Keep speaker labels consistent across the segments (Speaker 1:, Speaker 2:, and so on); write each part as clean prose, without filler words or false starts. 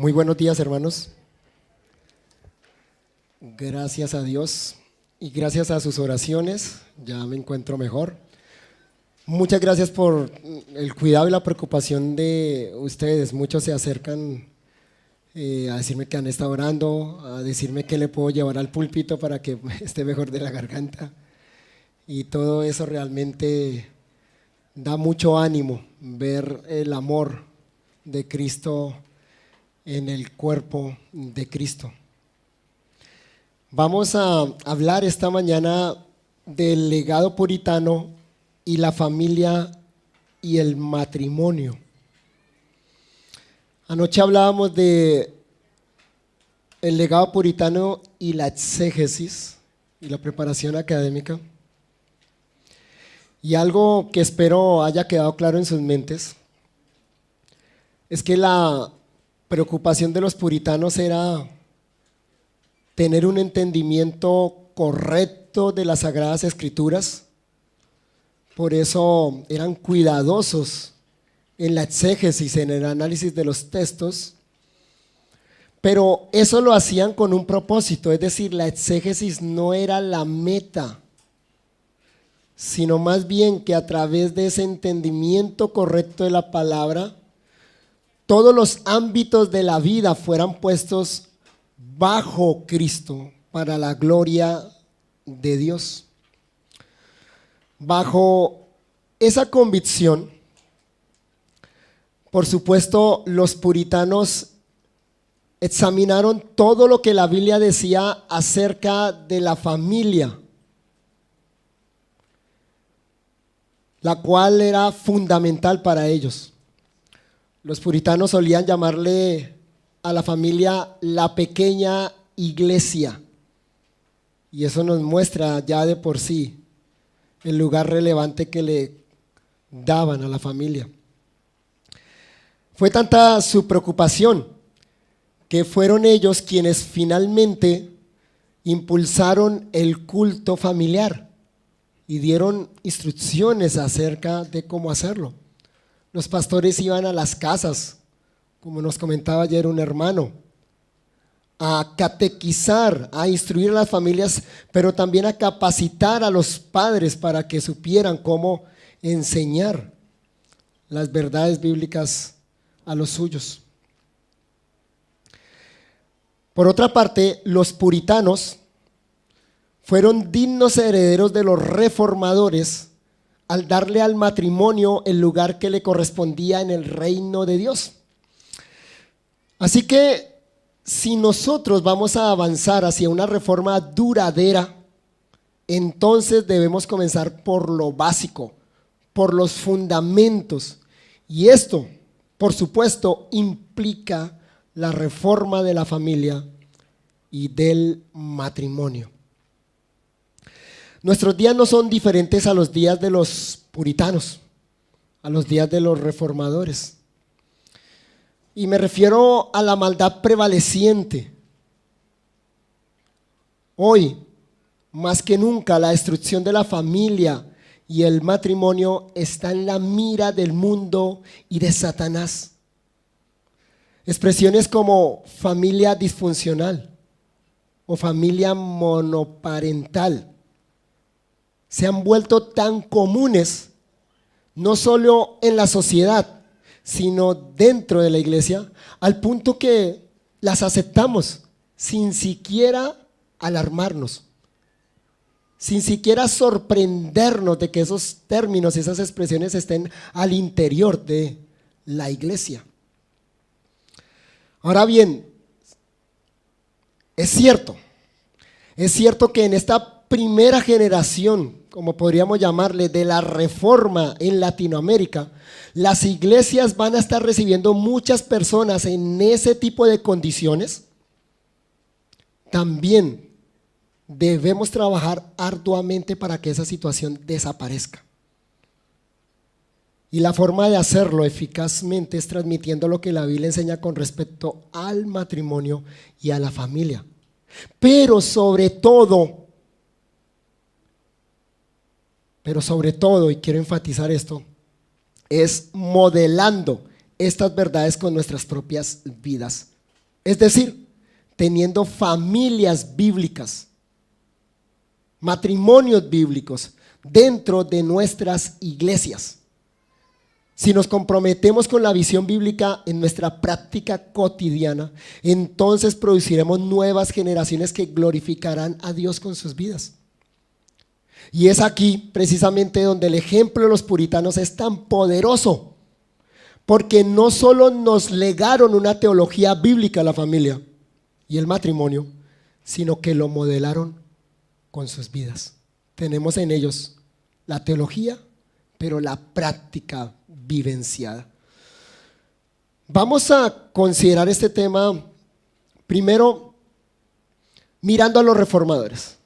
Speaker 1: Muy buenos días, hermanos. Gracias a Dios y gracias a sus oraciones ya me encuentro mejor. Muchas gracias por el cuidado y la preocupación de ustedes. Muchos se acercan a decirme que han estado orando, a decirme que le puedo llevar al púlpito para que esté mejor de la garganta. Y todo eso realmente da mucho ánimo, ver el amor de Cristo en el cuerpo de Cristo. Vamos a hablar esta mañana del legado puritano y la familia y el matrimonio. Anoche hablábamos de el legado puritano y la exégesis y la preparación académica. Y algo que espero haya quedado claro en sus mentes es que la preocupación de los puritanos era tener un entendimiento correcto de las Sagradas Escrituras. Por eso eran cuidadosos en la exégesis, en el análisis de los textos, pero eso lo hacían con un propósito, es decir, la exégesis no era la meta, sino más bien que a través de ese entendimiento correcto de la palabra, todos los ámbitos de la vida fueran puestos bajo Cristo para la gloria de Dios. Bajo esa convicción, por supuesto, los puritanos examinaron todo lo que la Biblia decía acerca de la familia, la cual era fundamental para ellos. Los puritanos solían llamarle a la familia la pequeña iglesia, y eso nos muestra ya de por sí el lugar relevante que le daban a la familia. Fue tanta su preocupación que fueron ellos quienes finalmente impulsaron el culto familiar y dieron instrucciones acerca de cómo hacerlo. Los pastores iban a las casas, como nos comentaba ayer un hermano, a catequizar, a instruir a las familias, pero también a capacitar a los padres para que supieran cómo enseñar las verdades bíblicas a los suyos. Por otra parte, los puritanos fueron dignos herederos de los reformadores al darle al matrimonio el lugar que le correspondía en el reino de Dios. Así que si nosotros vamos a avanzar hacia una reforma duradera, entonces debemos comenzar por lo básico, por los fundamentos. Y esto, por supuesto, implica la reforma de la familia y del matrimonio. Nuestros días no son diferentes a los días de los puritanos, a los días de los reformadores. Y me refiero a la maldad prevaleciente. Hoy, más que nunca, la destrucción de la familia y el matrimonio está en la mira del mundo y de Satanás. Expresiones como familia disfuncional o familia monoparental se han vuelto tan comunes, no solo en la sociedad, sino dentro de la iglesia, al punto que las aceptamos sin siquiera alarmarnos, sin siquiera sorprendernos de que esos términos, esas expresiones estén al interior de la iglesia. Ahora bien, es cierto que en esta primera generación, como podríamos llamarle, de la reforma en Latinoamérica, las iglesias van a estar recibiendo muchas personas en ese tipo de condiciones. También debemos trabajar arduamente para que esa situación desaparezca. Y la forma de hacerlo eficazmente es transmitiendo lo que la Biblia enseña con respecto al matrimonio y a la familia. Pero sobre todo, y quiero enfatizar esto, es modelando estas verdades con nuestras propias vidas Es decir, teniendo familias bíblicas, matrimonios bíblicos dentro de nuestras iglesias. Si nos comprometemos con la visión bíblica en nuestra práctica cotidiana, entonces produciremos nuevas generaciones que glorificarán a Dios con sus vidas. Y es aquí precisamente donde el ejemplo de los puritanos es tan poderoso, porque no solo nos legaron una teología bíblica a la familia y el matrimonio, sino que lo modelaron con sus vidas. Tenemos en ellos la teología, pero la práctica vivenciada. Vamos a considerar este tema primero mirando a los reformadores.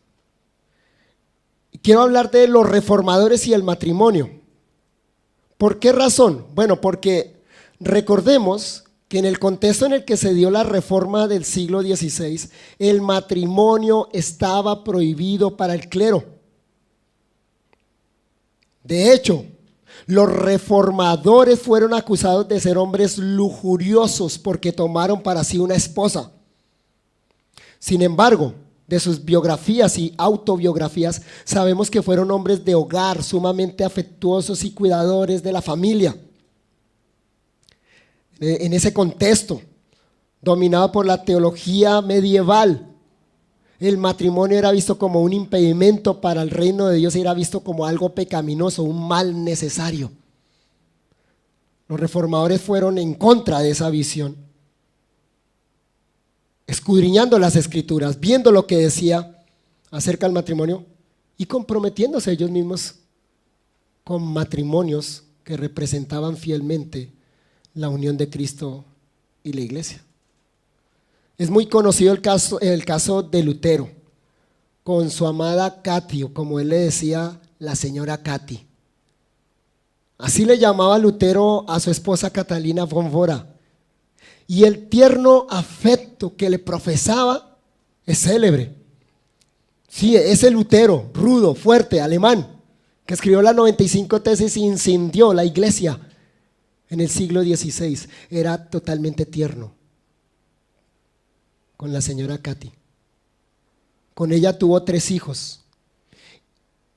Speaker 1: Quiero hablar de los reformadores y el matrimonio. ¿Por qué razón? Bueno, porque recordemos que en el contexto en el que se dio la reforma del siglo XVI, el matrimonio estaba prohibido para el clero. De hecho, los reformadores fueron acusados de ser hombres lujuriosos porque tomaron para sí una esposa. Sin embargo, de sus biografías y autobiografías, sabemos que fueron hombres de hogar, sumamente afectuosos y cuidadores de la familia. En ese contexto, dominado por la teología medieval, el matrimonio era visto como un impedimento para el reino de Dios y era visto como algo pecaminoso, un mal necesario. Los reformadores fueron en contra de esa visión, escudriñando las escrituras, viendo lo que decía acerca del matrimonio y comprometiéndose ellos mismos con matrimonios que representaban fielmente la unión de Cristo y la iglesia. Es muy conocido el caso de Lutero con su amada Katy, o como él le decía, la señora Katy. Así le llamaba Lutero a su esposa Catalina von Bora. Y el tierno afecto que le profesaba es célebre. Sí, ese Lutero, rudo, fuerte, alemán, que escribió las 95 tesis e incendió la iglesia en el siglo XVI, era totalmente tierno con la señora Katy. Con ella tuvo 3 hijos.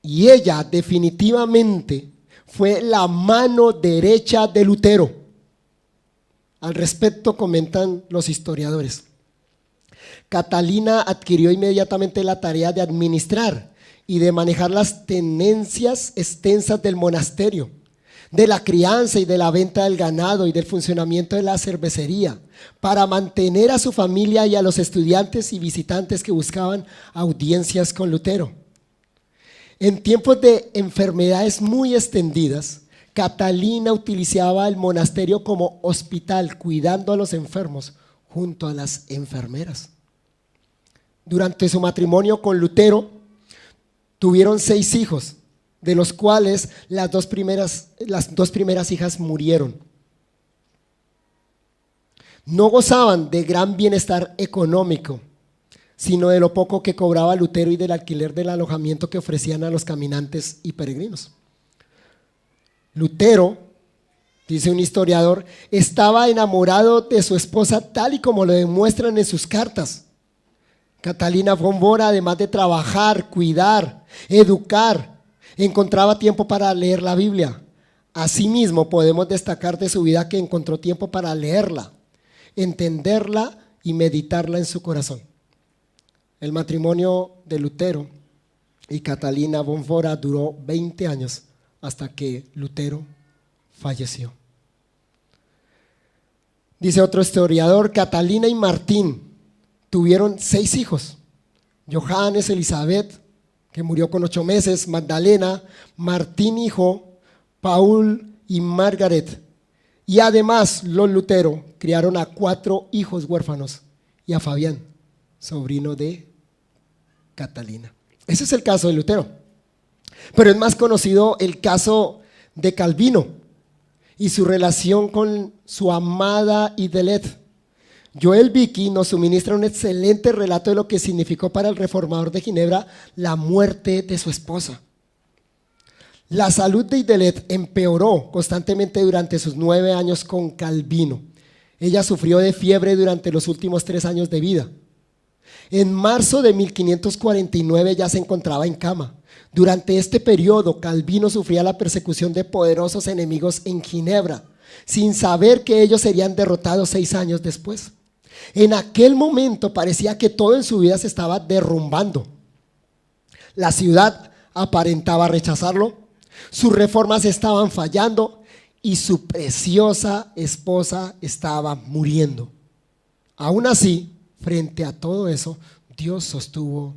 Speaker 1: Y ella definitivamente fue la mano derecha de Lutero. Al respecto comentan los historiadores. Catalina adquirió inmediatamente la tarea de administrar y de manejar las tenencias extensas del monasterio, de la crianza y de la venta del ganado y del funcionamiento de la cervecería, para mantener a su familia y a los estudiantes y visitantes que buscaban audiencias con Lutero. En tiempos de enfermedades muy extendidas, Catalina utilizaba el monasterio como hospital, cuidando a los enfermos junto a las enfermeras. Durante su matrimonio con Lutero, tuvieron 6 hijos, de los cuales las dos primeras hijas murieron. No gozaban de gran bienestar económico, sino de lo poco que cobraba Lutero y del alquiler del alojamiento que ofrecían a los caminantes y peregrinos. Lutero, dice un historiador, estaba enamorado de su esposa tal y como lo demuestran en sus cartas. Catalina von Bora, además de trabajar, cuidar, educar, encontraba tiempo para leer la Biblia. Asimismo, podemos destacar de su vida que encontró tiempo para leerla, entenderla y meditarla en su corazón. El matrimonio de Lutero y Catalina von Bora duró 20 años hasta que Lutero falleció. Dice otro historiador, Catalina y Martín tuvieron 6 hijos: Johannes, Elizabeth, que murió con 8 meses, Magdalena, Martín hijo, Paul y Margaret. Y además los Lutero criaron a 4 hijos huérfanos y a Fabián, sobrino de Catalina. Ese es el caso de Lutero. Pero es más conocido el caso de Calvino y su relación con su amada Idelette. Joel Vicky nos suministra un excelente relato de lo que significó para el reformador de Ginebra la muerte de su esposa. La salud de Idelette empeoró constantemente durante sus 9 años con Calvino. Ella sufrió de fiebre durante los últimos 3 años de vida. En marzo de 1549 ya se encontraba en cama. Durante este periodo, Calvino sufría la persecución de poderosos enemigos en Ginebra, sin saber que ellos serían derrotados 6 años después. En aquel momento parecía que todo en su vida se estaba derrumbando. La ciudad aparentaba rechazarlo, sus reformas estaban fallando y su preciosa esposa estaba muriendo. Aún así, frente a todo eso, Dios sostuvo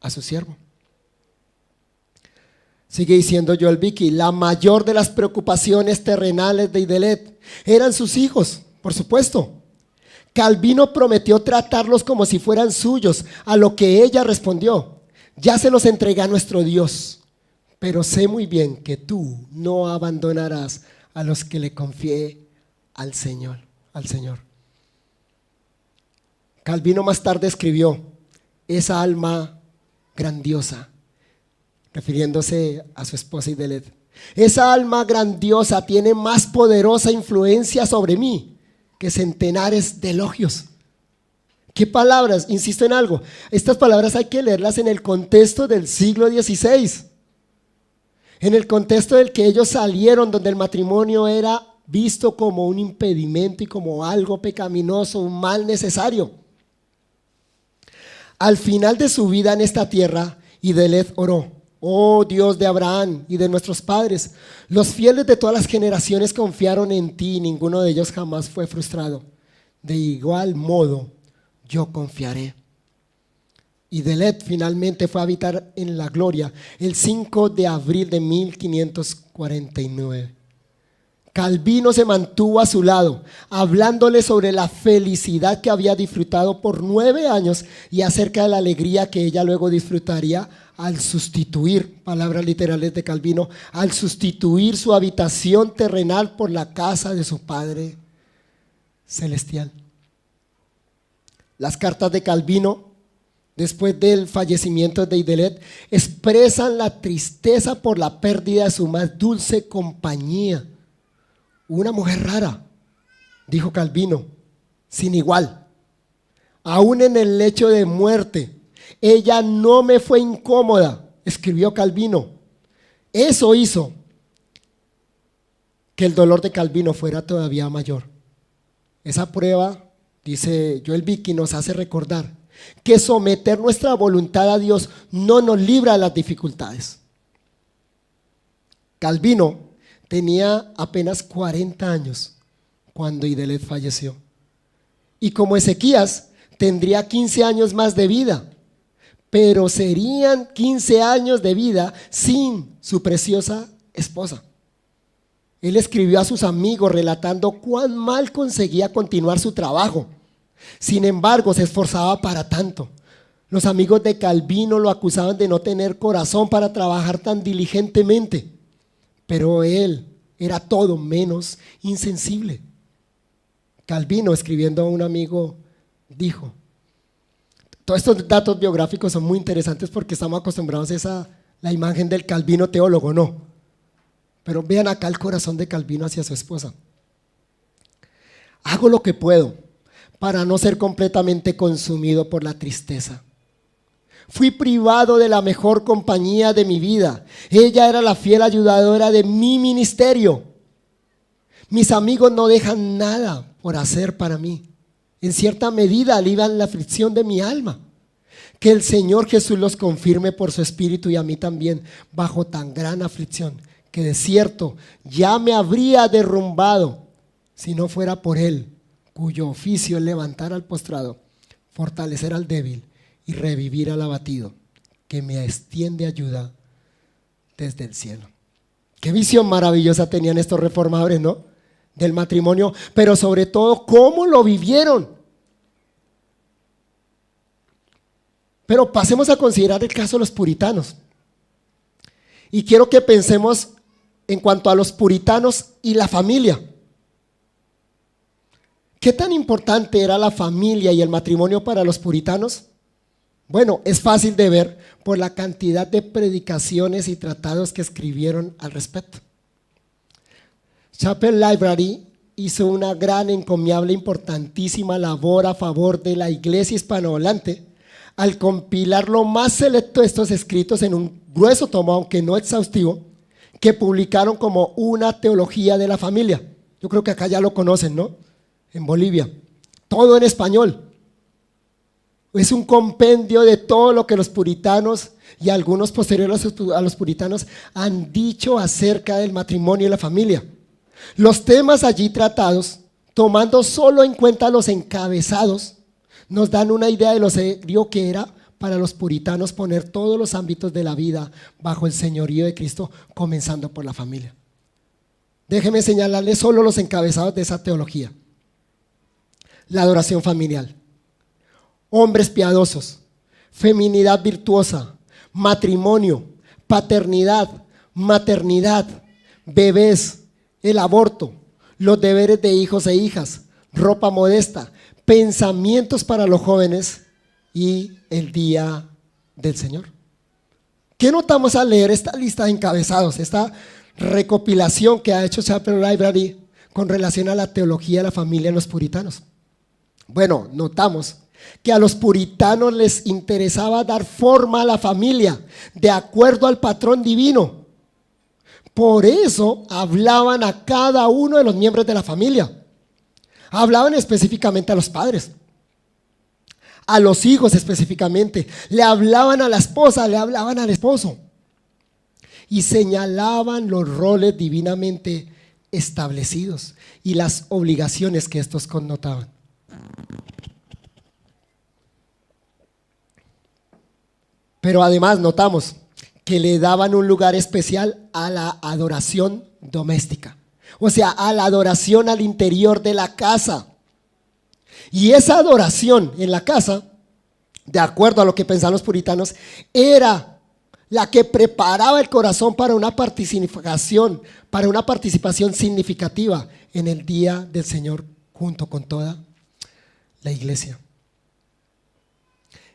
Speaker 1: a su siervo. Sigue diciendo Joel Beeke, la mayor de las preocupaciones terrenales de Idelette eran sus hijos, por supuesto. Calvino prometió tratarlos como si fueran suyos, a lo que ella respondió: ya se los entregué a nuestro Dios, pero sé muy bien que tú no abandonarás a los que le confié al Señor. Calvino más tarde escribió: esa alma grandiosa, refiriéndose a su esposa Idelette, esa alma grandiosa tiene más poderosa influencia sobre mí que centenares de elogios. ¿Qué palabras? Insisto en algo, estas palabras hay que leerlas en el contexto del siglo XVI, en el contexto del que ellos salieron, donde el matrimonio era visto como un impedimento y como algo pecaminoso, un mal necesario. Al final de su vida en esta tierra, Idelette oró: oh Dios de Abraham y de nuestros padres, los fieles de todas las generaciones confiaron en ti y ninguno de ellos jamás fue frustrado. De igual modo, yo confiaré. Idelette finalmente fue a habitar en la gloria el 5 de abril de 1549. Calvino se mantuvo a su lado, hablándole sobre la felicidad que había disfrutado por 9 años y acerca de la alegría que ella luego disfrutaría al sustituir, palabras literales de Calvino, al sustituir su habitación terrenal por la casa de su Padre celestial. Las cartas de Calvino, después del fallecimiento de Idelette, expresan la tristeza por la pérdida de su más dulce compañía. Una mujer rara, dijo Calvino, sin igual. Aún en el lecho de muerte, ella no me fue incómoda, escribió Calvino. Eso hizo que el dolor de Calvino fuera todavía mayor. Esa prueba, dice Joel Beeke, nos hace recordar que someter nuestra voluntad a Dios no nos libra de las dificultades. Calvino tenía apenas 40 años cuando Idelette falleció. Y como Ezequías, tendría 15 años más de vida, pero serían 15 años de vida sin su preciosa esposa. Él escribió a sus amigos relatando cuán mal conseguía continuar su trabajo. Sin embargo, se esforzaba para tanto. Los amigos de Calvino lo acusaban de no tener corazón para trabajar tan diligentemente, pero él era todo menos insensible. Calvino, escribiendo a un amigo, dijo: todos estos datos biográficos son muy interesantes porque estamos acostumbrados a la imagen del Calvino teólogo, ¿no? Pero vean acá el corazón de Calvino hacia su esposa. Hago lo que puedo para no ser completamente consumido por la tristeza. Fui privado de la mejor compañía de mi vida. Ella era la fiel ayudadora de mi ministerio. Mis amigos no dejan nada por hacer para mí. En cierta medida alivian la aflicción de mi alma. Que el Señor Jesús los confirme por su Espíritu y a mí también, bajo tan gran aflicción, que de cierto ya me habría derrumbado si no fuera por Él, cuyo oficio es levantar al postrado, fortalecer al débil y revivir al abatido, que me extiende ayuda desde el cielo. Qué visión maravillosa tenían estos reformadores, ¿no? Del matrimonio, pero sobre todo, ¿cómo lo vivieron? Pero pasemos a considerar el caso de los puritanos. Y quiero que pensemos en cuanto a los puritanos y la familia. ¿Qué tan importante era la familia y el matrimonio para los puritanos? Bueno, es fácil de ver por la cantidad de predicaciones y tratados que escribieron al respecto. Chapel Library hizo una gran, encomiable, importantísima labor a favor de la iglesia hispanohablante al compilar lo más selecto de estos escritos en un grueso tomo, aunque no exhaustivo, que publicaron como una teología de la familia. Yo creo que acá ya lo conocen, ¿no? En Bolivia. Todo en español. Es un compendio de todo lo que los puritanos y algunos posteriores a los puritanos han dicho acerca del matrimonio y la familia. Los temas allí tratados, tomando solo en cuenta los encabezados, nos dan una idea de lo serio que era para los puritanos poner todos los ámbitos de la vida bajo el señorío de Cristo, comenzando por la familia. Déjeme señalarles solo los encabezados de esa teología. La adoración familiar, hombres piadosos, feminidad virtuosa, matrimonio, paternidad, maternidad, bebés, el aborto, los deberes de hijos e hijas, ropa modesta, pensamientos para los jóvenes y el día del Señor. ¿Qué notamos al leer esta lista de encabezados, esta recopilación que ha hecho Chapel Library con relación a la teología de la familia en los puritanos? Bueno, notamos que a los puritanos les interesaba dar forma a la familia de acuerdo al patrón divino. Por eso hablaban a cada uno de los miembros de la familia. Hablaban específicamente a los padres, a los hijos específicamente, le hablaban a la esposa, le hablaban al esposo y señalaban los roles divinamente establecidos y las obligaciones que estos connotaban. Pero además notamos que le daban un lugar especial a la adoración doméstica, o sea, a la adoración al interior de la casa. Y esa adoración en la casa, de acuerdo a lo que pensaban los puritanos, era la que preparaba el corazón para una participación significativa en el día del Señor junto con toda la iglesia.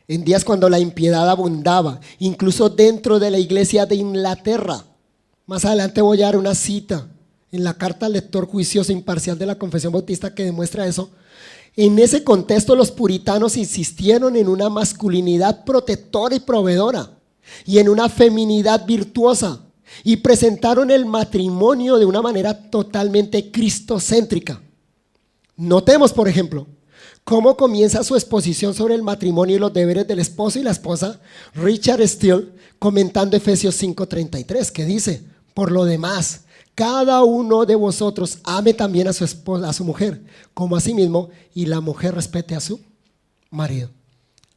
Speaker 1: En días cuando la impiedad abundaba, incluso dentro de la iglesia de Inglaterra. Más adelante voy a dar una cita en la carta al lector juicioso e imparcial de la Confesión Bautista que demuestra eso. En ese contexto los puritanos insistieron en una masculinidad protectora y proveedora y en una feminidad virtuosa y presentaron el matrimonio de una manera totalmente cristocéntrica. Notemos, por ejemplo, cómo comienza su exposición sobre el matrimonio y los deberes del esposo y la esposa Richard Steele comentando Efesios 5:33, que dice: por lo demás, cada uno de vosotros ame también a su esposa, a su mujer, como a sí mismo, y la mujer respete a su marido.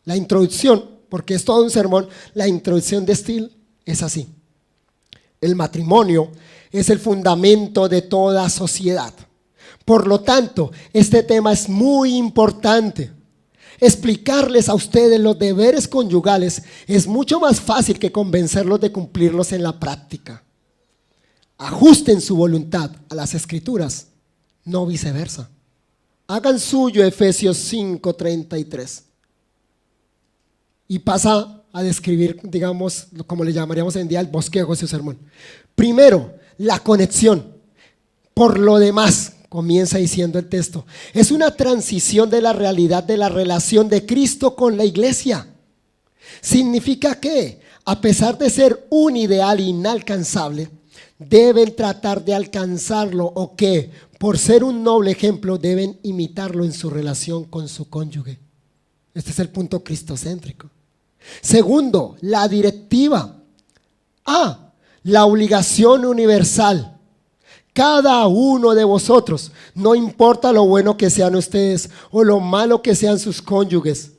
Speaker 1: La introducción, porque es todo un sermón, la introducción de Steele es así: el matrimonio es el fundamento de toda sociedad. Por lo tanto, este tema es muy importante. Explicarles a ustedes los deberes conyugales es mucho más fácil que convencerlos de cumplirlos en la práctica. Ajusten su voluntad a las Escrituras, no viceversa. Hagan suyo Efesios 5:33. Y pasa a describir, digamos, como le llamaríamos hoy en día, el bosquejo de su sermón. Primero, la conexión. Por lo demás, comienza diciendo el texto, es una transición de la realidad de la relación de Cristo con la iglesia. Significa que, a pesar de ser un ideal inalcanzable, deben tratar de alcanzarlo, o que, por ser un noble ejemplo, deben imitarlo en su relación con su cónyuge. Este es el punto cristocéntrico. Segundo, la directiva. La obligación universal. Cada uno de vosotros, no importa lo bueno que sean ustedes o lo malo que sean sus cónyuges,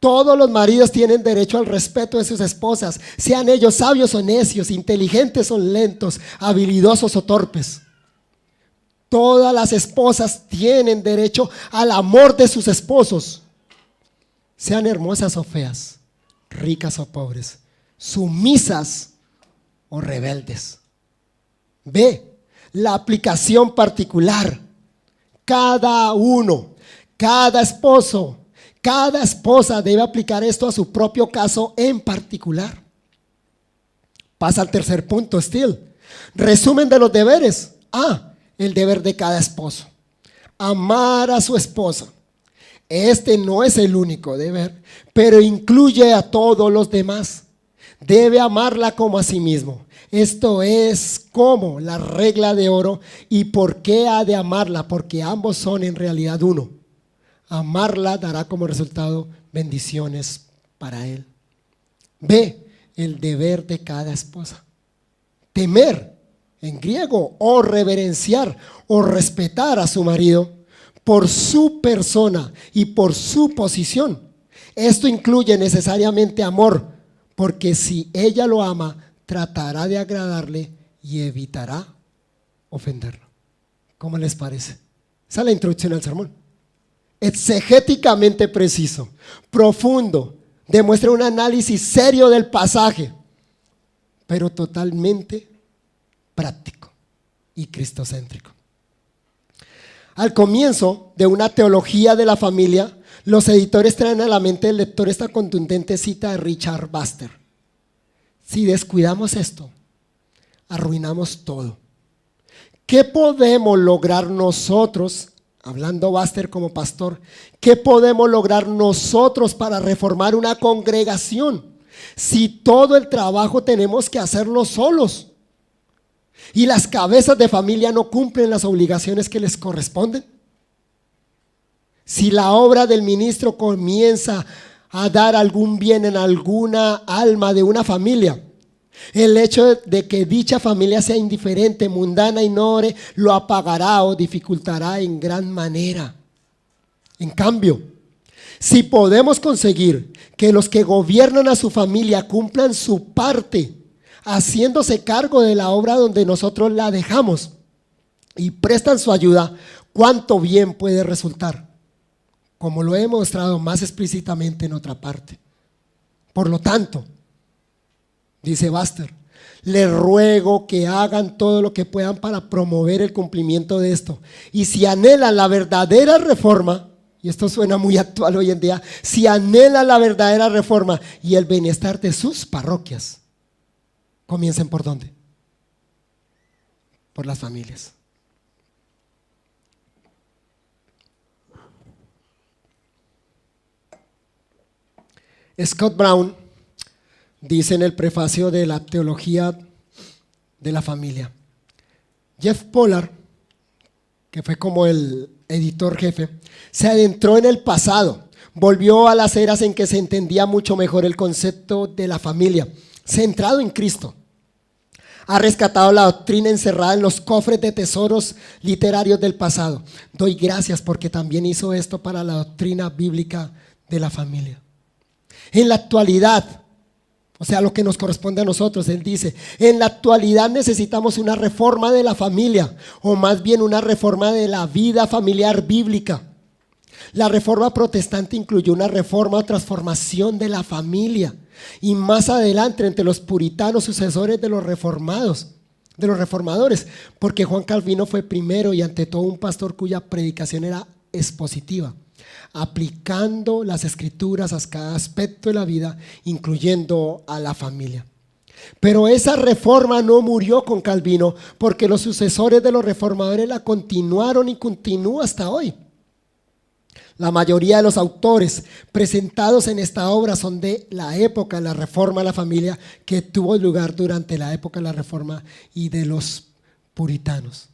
Speaker 1: todos los maridos tienen derecho al respeto de sus esposas, sean ellos sabios o necios, inteligentes o lentos, habilidosos o torpes. Todas las esposas tienen derecho al amor de sus esposos, sean hermosas o feas, ricas o pobres, sumisas o rebeldes. B, la aplicación particular. Cada uno, cada esposo, cada esposa debe aplicar esto a su propio caso en particular. Pasa al tercer punto, Steele. Resumen de los deberes. El deber de cada esposo. amar a su esposa. Este no es el único deber, pero incluye a todos los demás. Debe amarla como a sí mismo. Esto es como la regla de oro. ¿Y por qué ha de amarla? Porque ambos son en realidad uno. Amarla dará como resultado bendiciones para él. B, el deber de cada esposa. Temer, en griego, o reverenciar o respetar a su marido por su persona y por su posición. Esto incluye necesariamente amor, porque si ella lo ama, tratará de agradarle y evitará ofenderlo. ¿Cómo les parece? Esa es la introducción al sermón. Exegéticamente preciso, profundo, demuestra un análisis serio del pasaje, pero totalmente práctico y cristocéntrico. Al comienzo de una teología de la familia, los editores traen a la mente del lector esta contundente cita de Richard Baxter: si descuidamos esto, arruinamos todo. ¿Qué podemos lograr nosotros? Hablando Baxter como pastor, ¿qué podemos lograr nosotros para reformar una congregación si todo el trabajo tenemos que hacerlo solos? ¿Y las cabezas de familia no cumplen las obligaciones que les corresponden? Si la obra del ministro comienza a dar algún bien en alguna alma de una familia, el hecho de que dicha familia sea indiferente, mundana, ignore, lo apagará o dificultará en gran manera. En cambio, si podemos conseguir que los que gobiernan a su familia cumplan su parte, haciéndose cargo de la obra donde nosotros la dejamos y prestan su ayuda, cuánto bien puede resultar, como lo he mostrado más explícitamente en otra parte. Por lo tanto, dice Baxter, les ruego que hagan todo lo que puedan para promover el cumplimiento de esto. Y si anhelan la verdadera reforma, y esto suena muy actual hoy en día, si anhelan la verdadera reforma y el bienestar de sus parroquias, comiencen ¿por dónde? Por las familias. Scott Brown dice en el prefacio de la teología de la familia: Jeff Pollard, que fue como el editor jefe, se adentró en el pasado, volvió a las eras en que se entendía mucho mejor el concepto de la familia, centrado en Cristo. Ha rescatado la doctrina encerrada en los cofres de tesoros literarios del pasado. Doy gracias porque también hizo esto para la doctrina bíblica de la familia. En la actualidad, o sea, lo que nos corresponde a nosotros, él dice, en la actualidad necesitamos una reforma de la familia, o más bien una reforma de la vida familiar bíblica. La reforma protestante incluyó una reforma o transformación de la familia, y más adelante entre los puritanos sucesores de los reformadores, porque Juan Calvino fue primero y ante todo un pastor cuya predicación era expositiva, aplicando las escrituras a cada aspecto de la vida, incluyendo a la familia. Pero esa reforma no murió con Calvino, porque los sucesores de los reformadores la continuaron y continúa hasta hoy. La mayoría de los autores presentados en esta obra son de la época de la reforma a la familia, que tuvo lugar durante la época de la reforma y de los puritanos.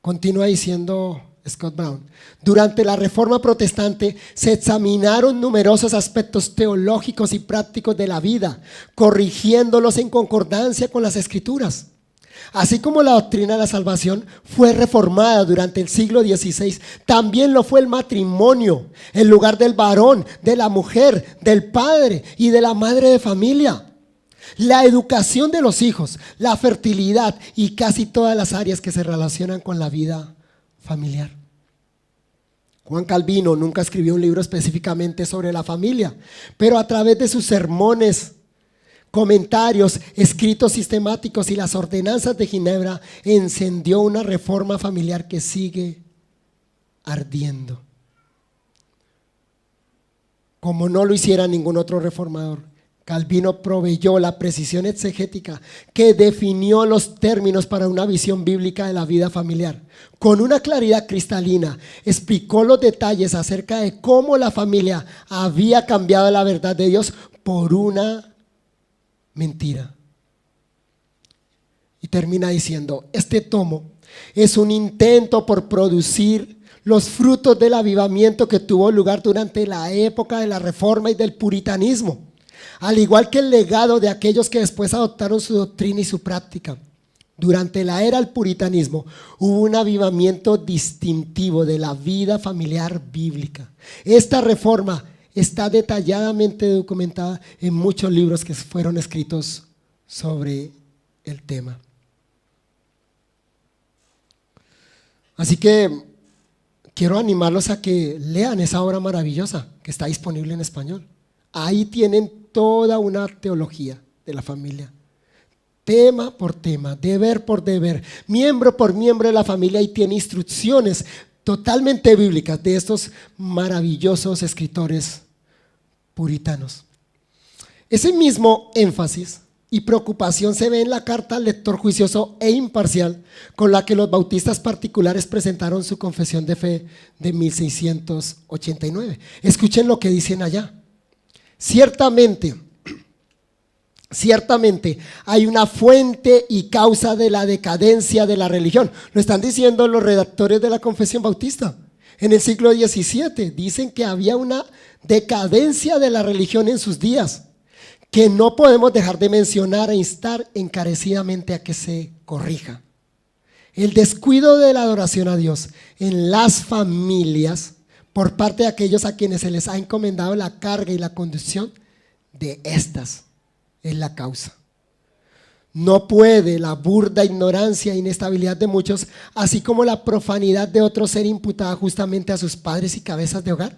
Speaker 1: Continúa diciendo Scott Brown: durante la reforma protestante se examinaron numerosos aspectos teológicos y prácticos de la vida, corrigiéndolos en concordancia con las escrituras. Así como la doctrina de la salvación fue reformada durante el siglo XVI, también lo fue el matrimonio, el lugar del varón, de la mujer, del padre y de la madre de familia, la educación de los hijos, la fertilidad y casi todas las áreas que se relacionan con la vida familiar. Juan Calvino nunca escribió un libro específicamente sobre la familia, pero a través de sus sermones, comentarios, escritos sistemáticos y las ordenanzas de Ginebra, encendió una reforma familiar que sigue ardiendo, como no lo hiciera ningún otro reformador. Calvino proveyó la precisión exegética que definió los términos para una visión bíblica de la vida familiar. Con una claridad cristalina, explicó los detalles acerca de cómo la familia había cambiado la verdad de Dios por una mentira. Y termina diciendo, este tomo es un intento por producir los frutos del avivamiento que tuvo lugar durante la época de la Reforma y del puritanismo, al igual que el legado de aquellos que después adoptaron su doctrina y su práctica. Durante la era del puritanismo hubo un avivamiento distintivo de la vida familiar bíblica. Esta reforma está detalladamente documentada en muchos libros que fueron escritos sobre el tema. Así que quiero animarlos a que lean esa obra maravillosa que está disponible en español. Ahí tienen toda una teología de la familia, tema por tema, deber por deber, miembro por miembro de la familia, y tiene instrucciones totalmente bíblicas de estos maravillosos escritores puritanos. Ese mismo énfasis y preocupación se ve en la carta al lector juicioso e imparcial con la que los bautistas particulares presentaron su confesión de fe de 1689. Escuchen lo que dicen allá. Ciertamente hay una fuente y causa de la decadencia de la religión. Lo están diciendo los redactores de la Confesión Bautista. En el siglo XVII dicen que había una decadencia de la religión en sus días, que no podemos dejar de mencionar e instar encarecidamente a que se corrija. El descuido de la adoración a Dios en las familias por parte de aquellos a quienes se les ha encomendado la carga y la conducción de estas es la causa. No puede la burda ignorancia e inestabilidad de muchos, así como la profanidad de otros, ser imputada justamente a sus padres y cabezas de hogar,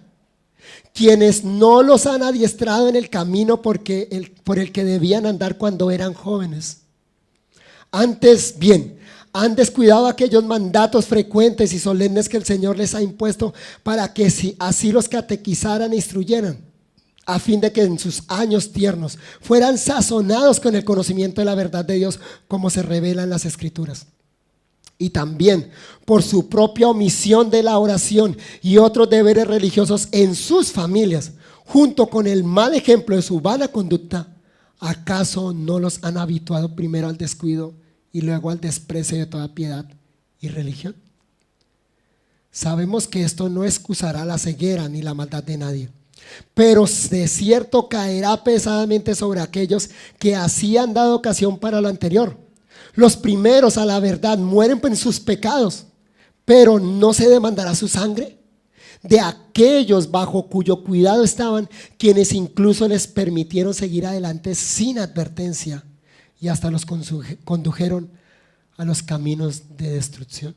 Speaker 1: quienes no los han adiestrado en el camino por el que debían andar cuando eran jóvenes. Antes bien, han descuidado aquellos mandatos frecuentes y solemnes que el Señor les ha impuesto para que así los catequizaran e instruyeran, a fin de que en sus años tiernos fueran sazonados con el conocimiento de la verdad de Dios, como se revela en las Escrituras. Y también por su propia omisión de la oración y otros deberes religiosos en sus familias, junto con el mal ejemplo de su vana conducta, ¿acaso no los han habituado primero al descuido y luego al desprecio de toda piedad y religión? Sabemos que esto no excusará la ceguera ni la maldad de nadie, pero de cierto caerá pesadamente sobre aquellos que así han dado ocasión para lo anterior. Los primeros a la verdad mueren en sus pecados, pero ¿no se demandará su sangre? De aquellos bajo cuyo cuidado estaban, quienes incluso les permitieron seguir adelante sin advertencia y hasta los condujeron a los caminos de destrucción.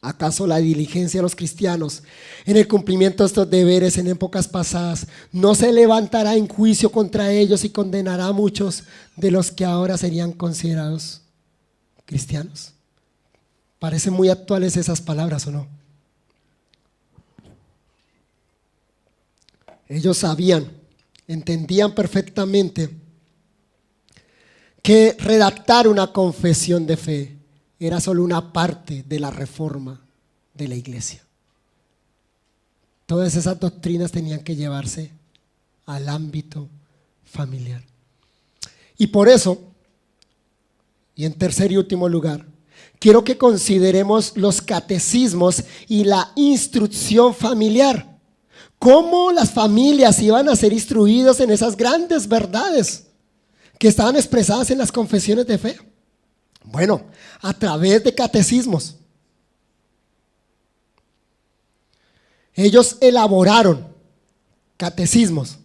Speaker 1: ¿Acaso la diligencia de los cristianos en el cumplimiento de estos deberes en épocas pasadas no se levantará en juicio contra ellos y condenará a muchos de los que ahora serían considerados cristianos? Parecen muy actuales esas palabras, ¿o no? Ellos sabían, entendían perfectamente que redactar una confesión de fe era solo una parte de la reforma de la iglesia. Todas esas doctrinas tenían que llevarse al ámbito familiar. Y por eso, y en tercer y último lugar, quiero que consideremos los catecismos y la instrucción familiar. ¿Cómo las familias iban a ser instruidas en esas grandes verdades que estaban expresadas en las confesiones de fe? Bueno, a través de catecismos. Ellos elaboraron catecismos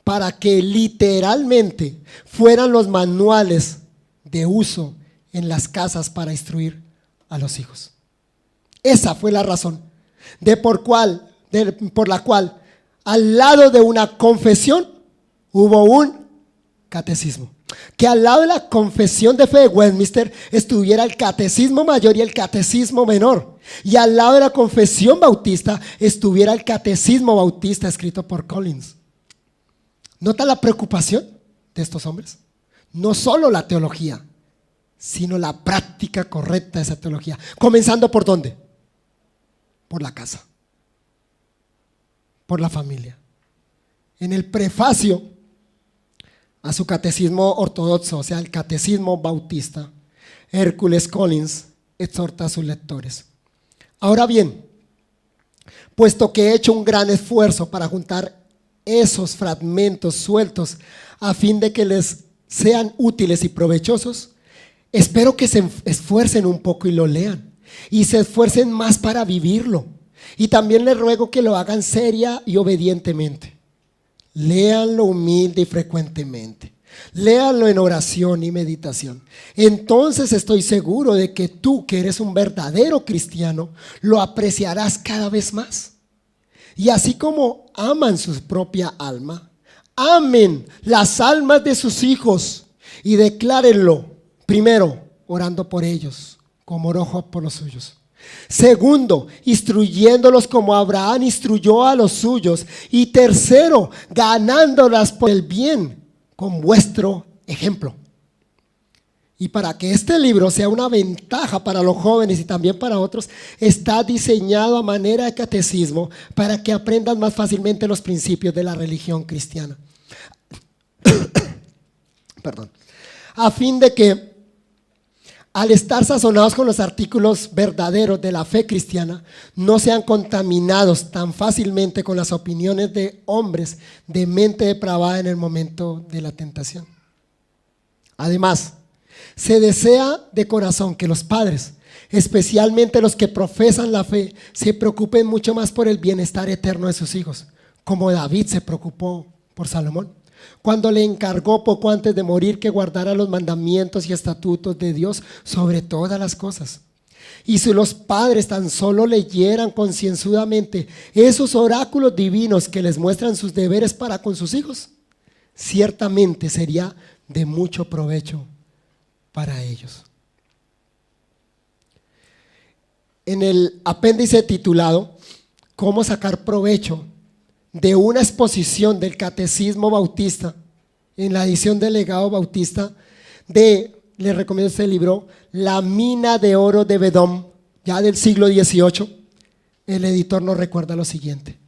Speaker 1: para que literalmente fueran los manuales de uso en las casas para instruir a los hijos. Esa fue la razón por la cual al lado de una confesión hubo un catecismo. Que al lado de la confesión de fe de Westminster estuviera el catecismo mayor y el catecismo menor, y al lado de la confesión bautista estuviera el catecismo bautista escrito por Collins. ¿Nota la preocupación de estos hombres? No solo la teología, sino la práctica correcta de esa teología. ¿Comenzando por dónde? Por la casa, por la familia. En el prefacio a su catecismo ortodoxo, o sea, el catecismo bautista, Hércules Collins exhorta a sus lectores. Ahora bien, puesto que he hecho un gran esfuerzo para juntar esos fragmentos sueltos a fin de que les sean útiles y provechosos, espero que se esfuercen un poco y lo lean, y se esfuercen más para vivirlo. Y también les ruego que lo hagan seria y obedientemente. Léanlo humilde y frecuentemente. Léanlo en oración y meditación. Entonces estoy seguro de que tú, que eres un verdadero cristiano, lo apreciarás cada vez más. Y así como aman su propia alma, amen las almas de sus hijos y declárenlo, primero, orando por ellos, como oró Job por los suyos. Segundo, instruyéndolos como Abraham instruyó a los suyos. Y tercero, ganándolas por el bien con vuestro ejemplo. Y para que este libro sea una ventaja para los jóvenes y también para otros, está diseñado a manera de catecismo para que aprendan más fácilmente los principios de la religión cristiana. Perdón. A fin de que, al estar sazonados con los artículos verdaderos de la fe cristiana, no sean contaminados tan fácilmente con las opiniones de hombres de mente depravada en el momento de la tentación. Además, se desea de corazón que los padres, especialmente los que profesan la fe, se preocupen mucho más por el bienestar eterno de sus hijos, como David se preocupó por Salomón, cuando le encargó poco antes de morir que guardara los mandamientos y estatutos de Dios sobre todas las cosas. Y si los padres tan solo leyeran concienzudamente esos oráculos divinos que les muestran sus deberes para con sus hijos, ciertamente sería de mucho provecho para ellos. En el apéndice titulado ¿Cómo sacar provecho de una exposición del Catecismo Bautista, en la edición del Legado Bautista les recomiendo este libro, La mina de oro de Bedom, ya del siglo XVIII, el editor nos recuerda lo siguiente: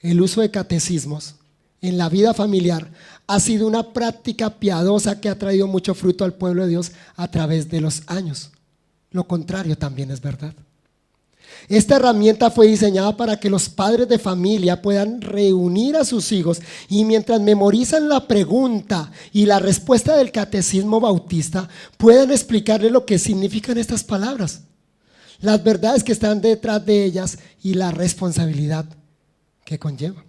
Speaker 1: el uso de catecismos en la vida familiar ha sido una práctica piadosa que ha traído mucho fruto al pueblo de Dios a través de los años. Lo contrario también es verdad. Esta herramienta fue diseñada para que los padres de familia puedan reunir a sus hijos y mientras memorizan la pregunta y la respuesta del catecismo bautista, puedan explicarle lo que significan estas palabras, las verdades que están detrás de ellas y la responsabilidad que conlleva.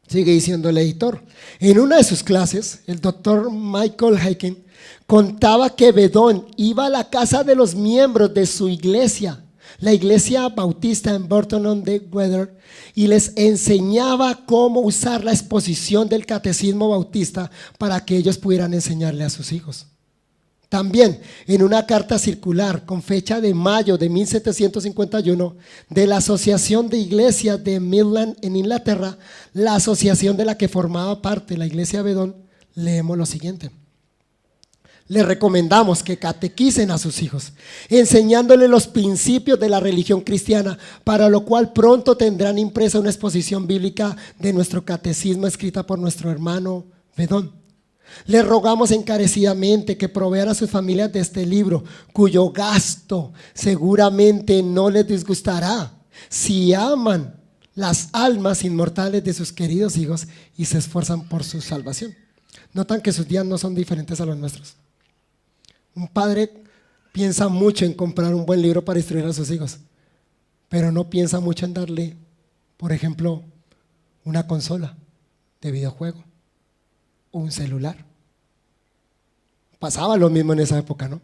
Speaker 1: Sigue diciendo el editor. En una de sus clases, el doctor Michael Haykin contaba que Bedón iba a la casa de los miembros de su iglesia, la iglesia bautista en Burton-on-the-Weather, y les enseñaba cómo usar la exposición del catecismo bautista para que ellos pudieran enseñarle a sus hijos. También en una carta circular con fecha de mayo de 1751 de la Asociación de Iglesias de Midland en Inglaterra, la asociación de la que formaba parte la iglesia Bedón, leemos lo siguiente: les recomendamos que catequicen a sus hijos, enseñándoles los principios de la religión cristiana, para lo cual pronto tendrán impresa una exposición bíblica de nuestro catecismo escrita por nuestro hermano Bedón. Les rogamos encarecidamente que provean a sus familias de este libro, cuyo gasto seguramente no les disgustará si aman las almas inmortales de sus queridos hijos y se esfuerzan por su salvación. Notan que sus días no son diferentes a los nuestros. Un padre piensa mucho en comprar un buen libro para instruir a sus hijos, pero no piensa mucho en darle, por ejemplo, una consola de videojuego o un celular. Pasaba lo mismo en esa época, ¿no?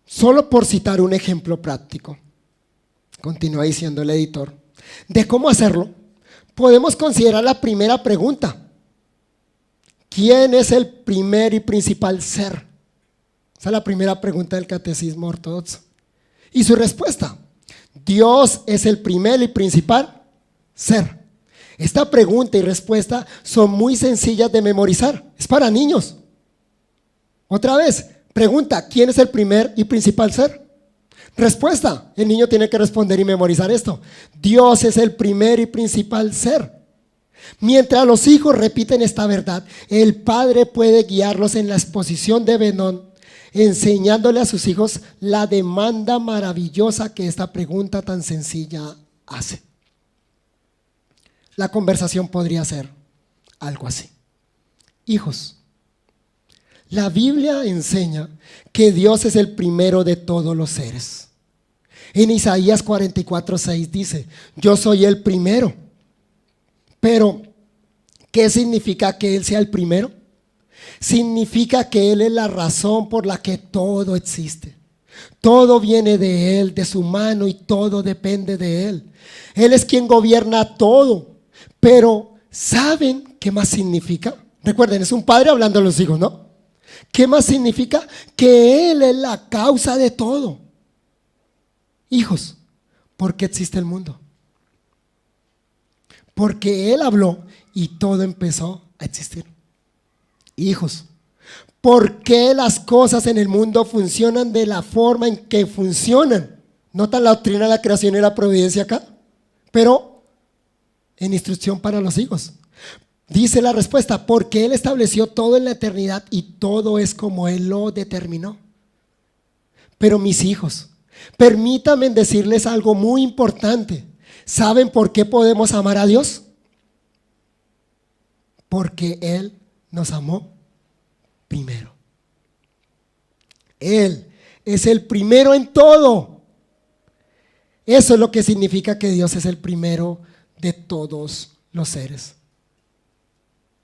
Speaker 1: Solo por citar un ejemplo práctico, continúa diciendo el editor, de cómo hacerlo, podemos considerar la primera pregunta: ¿quién es el primer y principal ser? Esa es la primera pregunta del catecismo ortodoxo. Y su respuesta: Dios es el primer y principal ser. Esta pregunta y respuesta son muy sencillas de memorizar. Es para niños. Otra vez, pregunta, ¿quién es el primer y principal ser? Respuesta, el niño tiene que responder y memorizar esto. Dios es el primer y principal ser. Mientras los hijos repiten esta verdad, el padre puede guiarlos en la exposición de Benón, enseñándole a sus hijos la demanda maravillosa que esta pregunta tan sencilla hace. La conversación podría ser algo así. Hijos, la Biblia enseña que Dios es el primero de todos los seres. En Isaías 44:6 dice, yo soy el primero. Pero, ¿qué significa que Él sea el primero? Significa que Él es la razón por la que todo existe. Todo viene de Él, de su mano, y todo depende de Él. Él es quien gobierna todo. Pero, ¿saben qué más significa? Recuerden, es un padre hablando a los hijos, ¿no? ¿Qué más significa? Que Él es la causa de todo. Hijos, ¿por qué existe el mundo? Porque Él habló y todo empezó a existir. Hijos, ¿por qué las cosas en el mundo funcionan de la forma en que funcionan? ¿Notan la doctrina de la creación y la providencia acá? Pero en instrucción para los hijos. Dice la respuesta, porque Él estableció todo en la eternidad y todo es como Él lo determinó. Pero mis hijos, permítanme decirles algo muy importante. ¿Saben por qué podemos amar a Dios? Porque Él nos amó primero. Él es el primero en todo. Eso es lo que significa que Dios es el primero de todos los seres.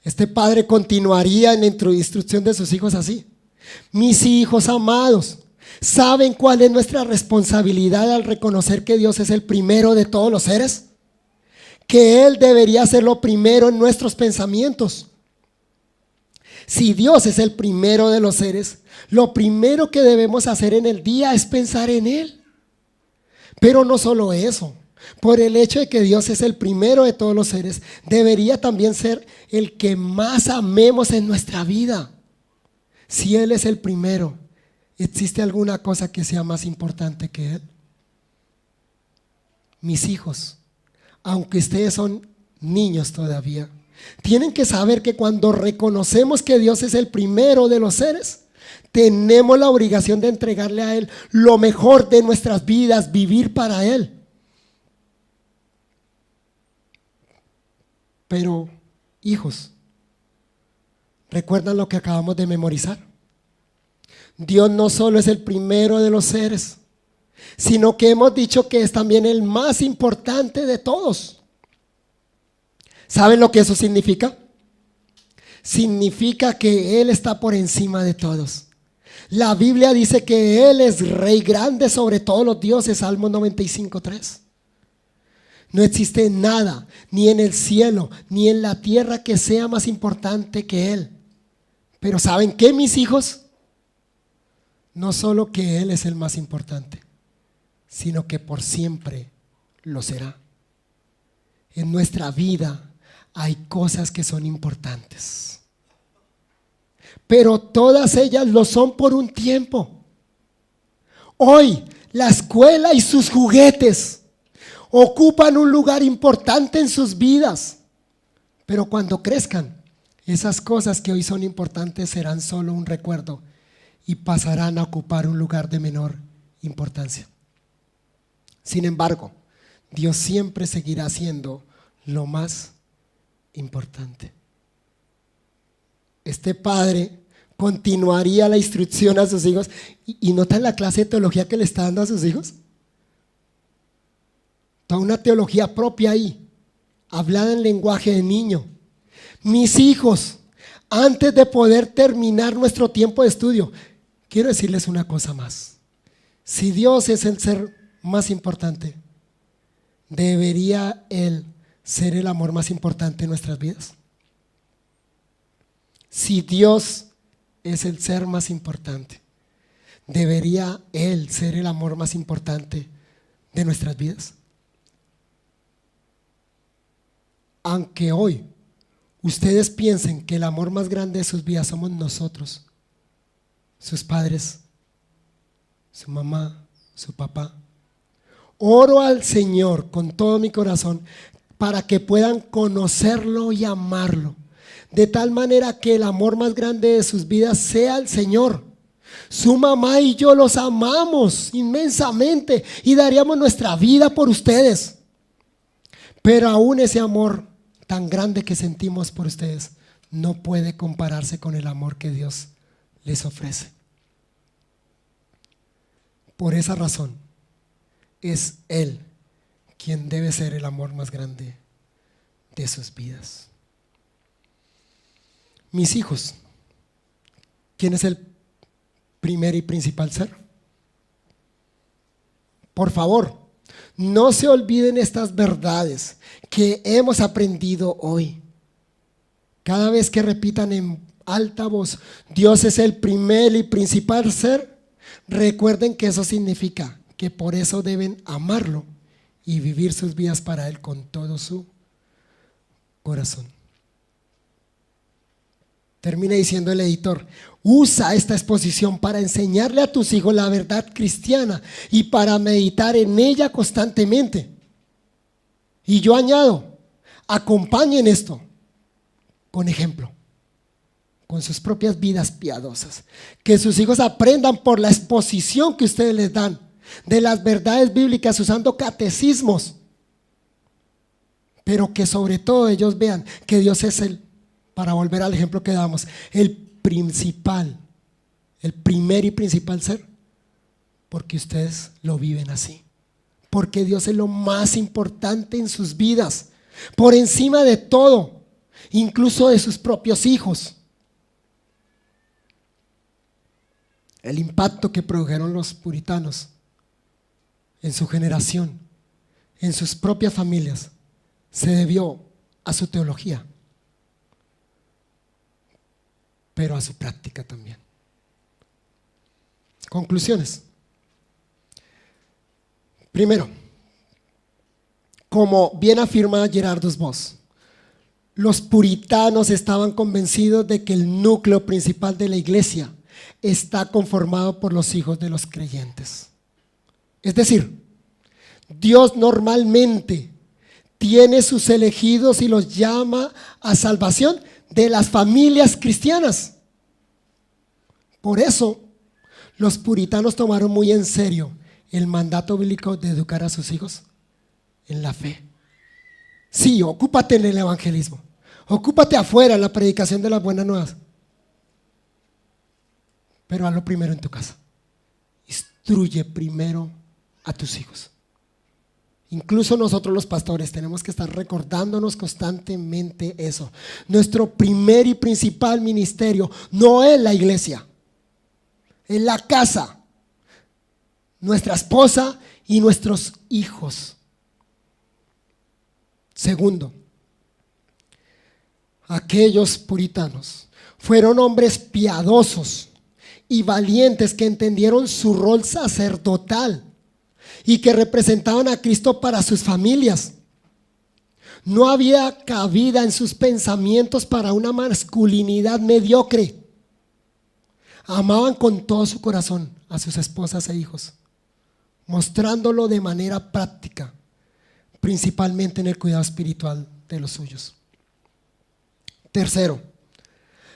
Speaker 1: Este padre continuaría en la instrucción de sus hijos así. Mis hijos amados, ¿saben cuál es nuestra responsabilidad al reconocer que Dios es el primero de todos los seres? Que Él debería ser lo primero en nuestros pensamientos. Si Dios es el primero de los seres, lo primero que debemos hacer en el día es pensar en Él. Pero no solo eso, por el hecho de que Dios es el primero de todos los seres, debería también ser el que más amemos en nuestra vida. Si Él es el primero, ¿existe alguna cosa que sea más importante que Él? Mis hijos, aunque ustedes son niños todavía, tienen que saber que cuando reconocemos que Dios es el primero de los seres, tenemos la obligación de entregarle a Él lo mejor de nuestras vidas, vivir para Él. Pero, hijos, ¿recuerdan lo que acabamos de memorizar? Dios no solo es el primero de los seres, sino que hemos dicho que es también el más importante de todos. ¿Saben lo que eso significa? Significa que Él está por encima de todos. La Biblia dice que Él es Rey grande sobre todos los dioses, Salmo 95:3. No existe nada, ni en el cielo, ni en la tierra, que sea más importante que Él. Pero ¿saben qué, mis hijos? No solo que Él es el más importante, sino que por siempre lo será. En nuestra vida hay cosas que son importantes, pero todas ellas lo son por un tiempo. Hoy, la escuela y sus juguetes ocupan un lugar importante en sus vidas, pero cuando crezcan, esas cosas que hoy son importantes serán solo un recuerdo y pasarán a ocupar un lugar de menor importancia. Sin embargo, Dios siempre seguirá siendo lo más importante. Este padre continuaría la instrucción a sus hijos y notan la clase de teología que le está dando a sus hijos. Toda una teología propia ahí, hablada en lenguaje de niño. Mis hijos, antes de poder terminar nuestro tiempo de estudio, quiero decirles una cosa más. Si Dios es el ser más importante, ¿debería Él ser el amor más importante en nuestras vidas? Si Dios es el ser más importante, ¿debería Él ser el amor más importante de nuestras vidas? aunque hoy ustedes piensen que el amor más grande de sus vidas somos nosotros, sus padres, su mamá, su papá, oro al Señor con todo mi corazón para que puedan conocerlo y amarlo, de tal manera que el amor más grande de sus vidas sea el Señor. Su mamá y yo los amamos inmensamente y daríamos nuestra vida por ustedes, pero aún ese amor tan grande que sentimos por ustedes no puede compararse con el amor que Dios les ofrece. Por esa razón es Él quien debe ser el amor más grande de sus vidas. Mis hijos, ¿quién es el primer y principal ser? Por favor, no se olviden estas verdades que hemos aprendido hoy. Cada vez que repitan en alta voz, Dios es el primer y principal ser, recuerden que eso significa que por eso deben amarlo y vivir sus vidas para Él con todo su corazón. Termina diciendo el editor: usa esta exposición para enseñarle a tus hijos la verdad cristiana y para meditar en ella constantemente. Y yo añado, acompañen esto con ejemplo, con sus propias vidas piadosas. Que sus hijos aprendan por la exposición que ustedes les dan de las verdades bíblicas usando catecismos, pero que sobre todo ellos vean que Dios es para volver al ejemplo que damos, el principal, el primer y principal ser, porque ustedes lo viven así, porque Dios es lo más importante en sus vidas, por encima de todo, incluso de sus propios hijos. El impacto que produjeron los puritanos en su generación, en sus propias familias, se debió a su teología, pero a su práctica también. Conclusiones. Primero, como bien afirma Gerardus Voss, los puritanos estaban convencidos de que el núcleo principal de la iglesia está conformado por los hijos de los creyentes. Es decir, Dios normalmente tiene sus elegidos y los llama a salvación de las familias cristianas. Por eso, los puritanos tomaron muy en serio el mandato bíblico de educar a sus hijos en la fe. Sí, ocúpate en el evangelismo, ocúpate afuera en la predicación de las buenas nuevas, pero hazlo primero en tu casa. Instruye primero a tus hijos. Incluso nosotros los pastores tenemos que estar recordándonos constantemente eso. Nuestro primer y principal ministerio no es la iglesia, es la casa, nuestra esposa y nuestros hijos. Segundo, aquellos puritanos fueron hombres piadosos y valientes que entendieron su rol sacerdotal y que representaban a Cristo para sus familias. No había cabida en sus pensamientos para una masculinidad mediocre. Amaban con todo su corazón a sus esposas e hijos, mostrándolo de manera práctica, principalmente en el cuidado espiritual de los suyos. Tercero,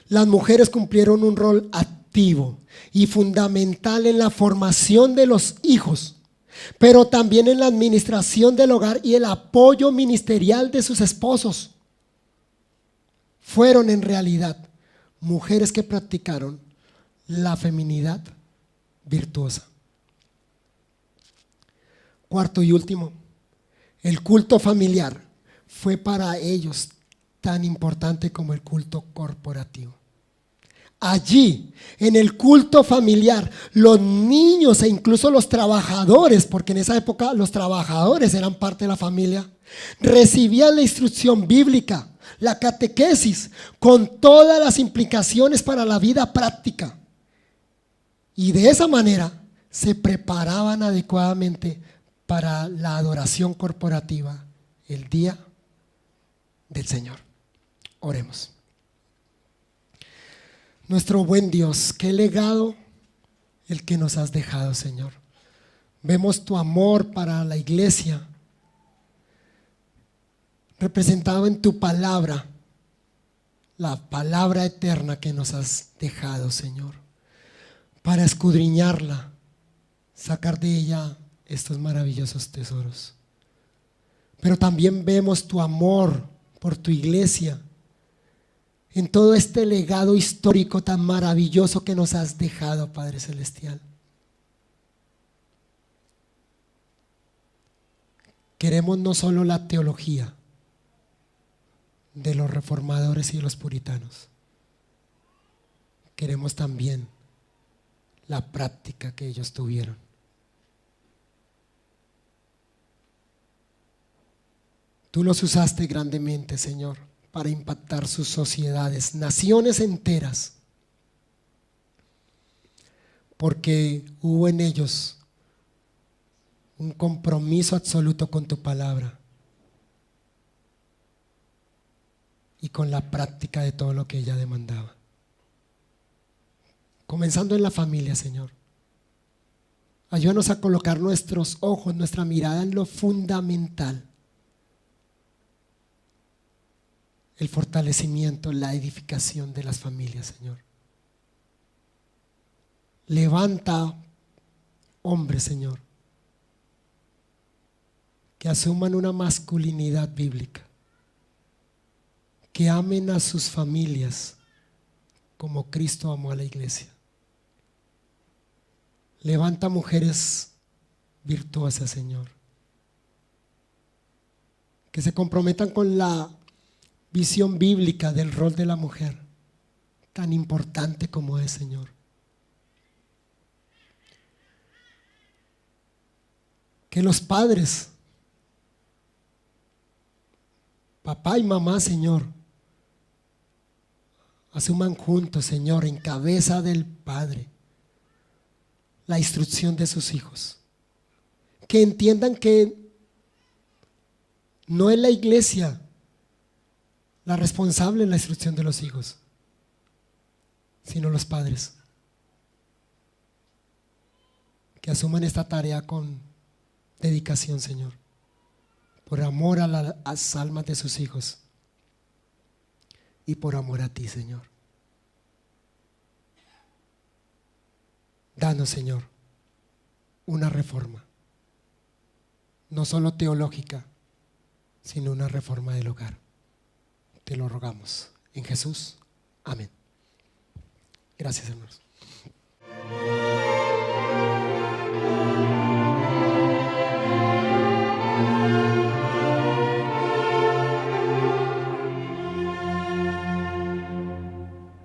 Speaker 1: las mujeres cumplieron un rol activo y fundamental en la formación de los hijos, pero también en la administración del hogar y el apoyo ministerial de sus esposos. Fueron en realidad mujeres que practicaron la feminidad virtuosa. Cuarto y último, el culto familiar fue para ellos tan importante como el culto corporativo. Allí, en el culto familiar, los niños e incluso los trabajadores, porque en esa época los trabajadores eran parte de la familia, recibían la instrucción bíblica, la catequesis, con todas las implicaciones para la vida práctica. Y de esa manera se preparaban adecuadamente para la adoración corporativa el día del Señor. Oremos. Nuestro buen Dios, qué legado el que nos has dejado, Señor. Vemos tu amor para la iglesia representado en tu palabra, la palabra eterna que nos has dejado, Señor, para escudriñarla, sacar de ella estos maravillosos tesoros. Pero también vemos tu amor por tu iglesia en todo este legado histórico tan maravilloso que nos has dejado, Padre Celestial. Queremos no solo la teología de los reformadores y de los puritanos, queremos también la práctica que ellos tuvieron. Tú los usaste grandemente, Señor, para impactar sus sociedades, naciones enteras, porque hubo en ellos un compromiso absoluto con tu palabra y con la práctica de todo lo que ella demandaba. Comenzando en la familia, Señor. Ayúdanos a colocar nuestros ojos, nuestra mirada en lo fundamental. El fortalecimiento, la edificación de las familias, Señor. Levanta hombres, Señor, que asuman una masculinidad bíblica, que amen a sus familias como Cristo amó a la iglesia. Levanta mujeres virtuosas, Señor, que se comprometan con la visión bíblica del rol de la mujer, tan importante como es, Señor. Que los padres, papá y mamá, Señor, asuman juntos, Señor, en cabeza del Padre, la instrucción de sus hijos. Que entiendan que no es la iglesia la responsable en la instrucción de los hijos, sino los padres. Que asuman esta tarea con dedicación, Señor, por amor a las almas de sus hijos y por amor a ti, Señor. Danos, Señor, una reforma, no solo teológica, sino una reforma del hogar. Te lo rogamos en Jesús. Amén. Gracias, hermanos.